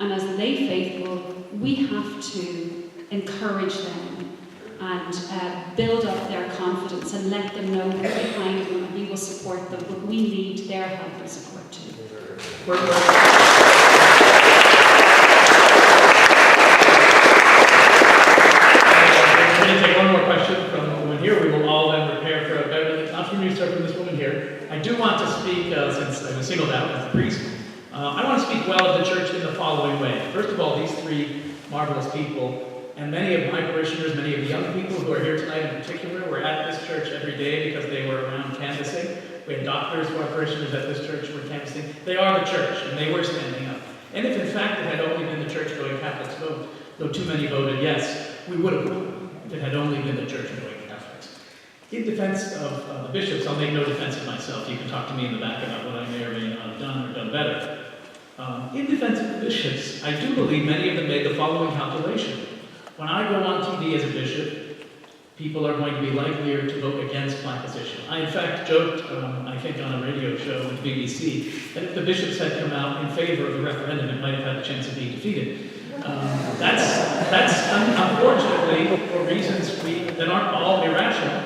And as lay faithful, we have to encourage them and build up their confidence and let them know we're behind them and we will support them, but we need their help and support too. I'm going to take one more question from the woman here. We will all then prepare for a better, not from you, sir, from this woman here. I do want to speak, since I was singled out as a priest, I want to speak well of the church in the following way. First of all, these three marvelous people, and many of my parishioners, many of the young people who are here tonight in particular, were at this church every day because they were around canvassing. We had doctors who are parishioners at this church who were canvassing. They are the church, and they were standing up. And if in fact it had only been the church-going Catholics vote, though too many voted yes, we would have won if it had only been the church-going Catholics. In defense of the bishops, I'll make no defense of myself. You can talk to me in the back about what I may or may not have done or done better. In defense of the bishops, I do believe many of them made the following calculation. When I go on TV as a bishop, people are going to be likelier to vote against my position. I, in fact, joked, I think on a radio show with BBC, that if the bishops had come out in favor of the referendum, it might have had a chance of being defeated. That's unfortunately, for reasons that aren't all irrational,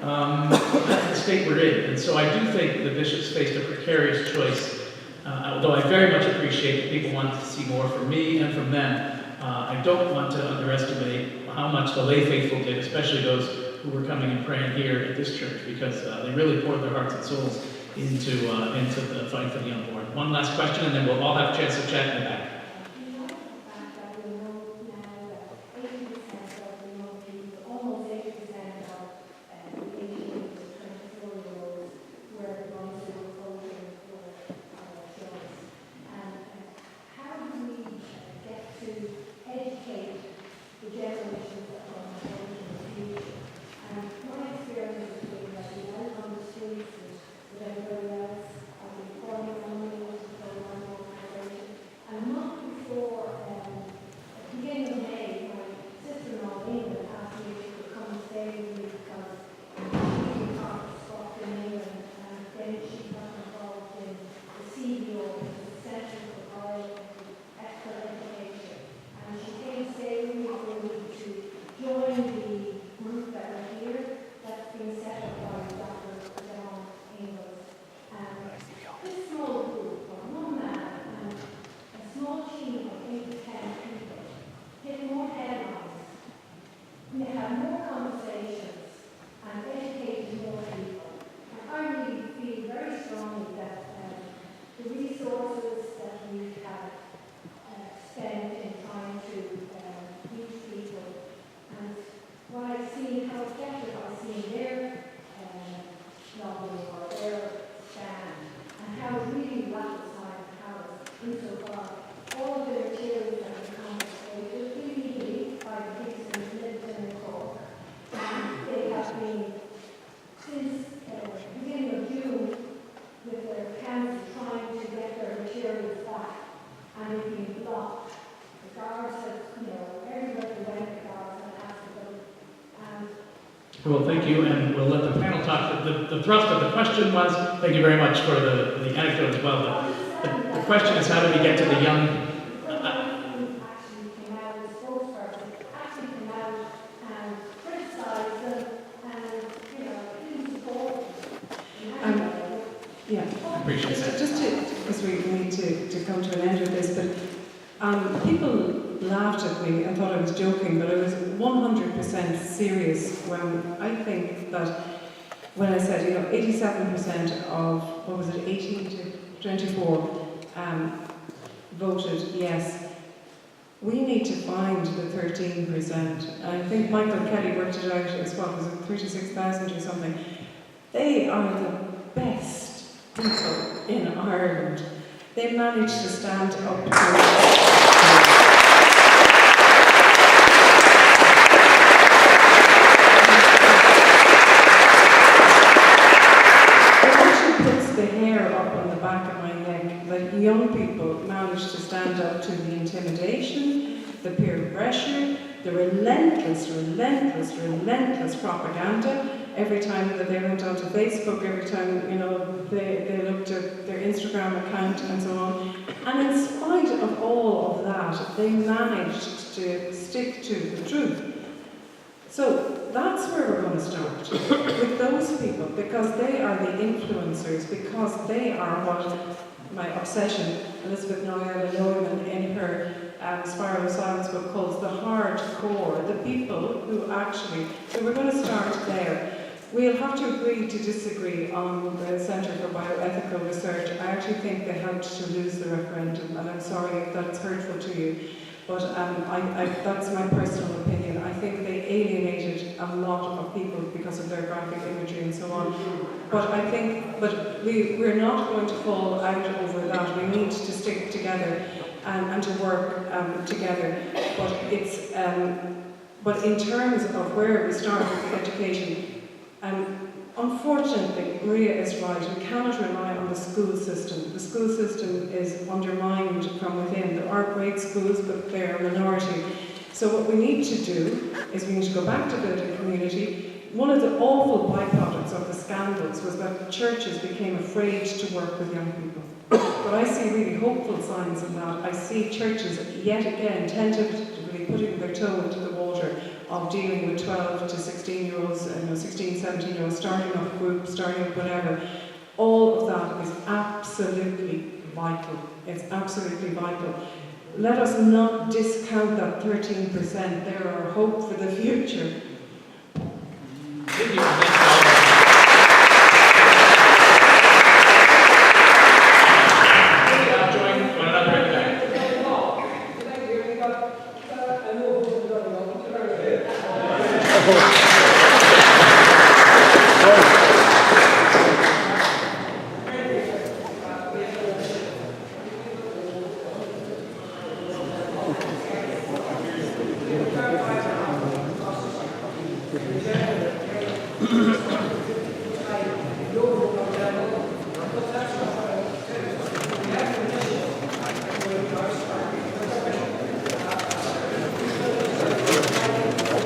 that's the state we're in. And so I do think the bishops faced a precarious choice. Although I very much appreciate that people want to see more from me and from them, I don't want to underestimate how much the lay faithful did, especially those who were coming and praying here at this church, because they really poured their hearts and souls into the fight for the unborn. One last question, and then we'll all have a chance to chat in the back. Well, thank you, and we'll let the panel talk. The thrust of the question was, thank you very much for the anecdote as well, but the question is, how do we get to the young? Yeah, I appreciate that. just because we need to come to an end of this, but people laughed at me and thought I was joking, but I was 100% serious when I think that when I said, 87% of, 18 to 24 voted yes. We need to find the 13%. And I think Michael Kelly worked it out as what was it, 36,000 or something. They are the best people in Ireland. They managed to stand up to young people managed to stand up to the intimidation, the peer pressure, the relentless propaganda. Every time that they went onto Facebook, every time they looked at their Instagram account and so on. And in spite of all of that, that, they managed to stick to the truth. So that's where we're going to start, with those people, because they are the influencers, because they are what my obsession, Elizabeth Newman in her Spiral of Silence book calls the hardcore, the people who actually, so we're going to start there. We'll have to agree to disagree on the Centre for Bioethical Research. I actually think they helped to lose the referendum, and I'm sorry if that's hurtful to you, but that's my personal opinion. I think they alienated a lot of people because of their graphic imagery and so on. But I think, we're not going to fall out over that. We need to stick together and to work together. But it's, but in terms of where we start with education, unfortunately, Maria is right. We cannot rely on the school system. The school system is undermined from within. There are great schools, but they're a minority. So what we need to do is we need to go back to building community. One of the awful byproducts of the scandals was that churches became afraid to work with young people. But I see really hopeful signs in that. I see churches yet again tentatively putting their toe into the water of dealing with 12 to 16-year-olds, 16, 17-year-olds, starting up groups, starting up whatever. All of that is absolutely vital. It's absolutely vital. Let us not discount that 13%. They're our hope for the future. Thank you.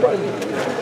Right.